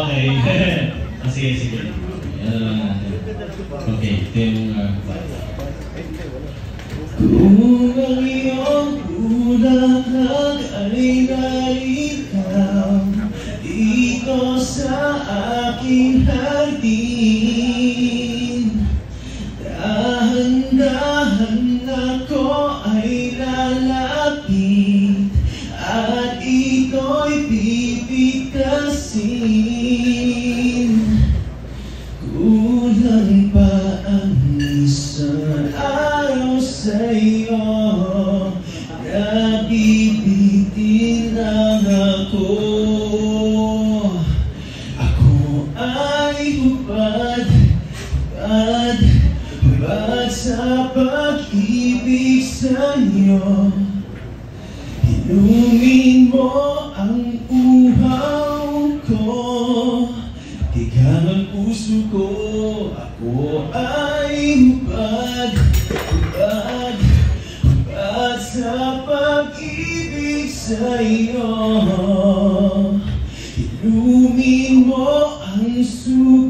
Okay. Sige, sige. Ano lang natin. Okay, ito yung kung ang iyong bulaklak ay nalitaw dito sa aking hardin, dahan-dahan ako ay lalapit at ito'y pipitasin. Kulang pa ang isang araw sa'yo, nabibitin lang ako. Ako ay hubad sa pag-ibig sa'yo. Inumin mo ang uhaw ko, tigang ang puso ko. Ako ay hubad sa pag-ibig sa'yo. Inumin mo ang sugat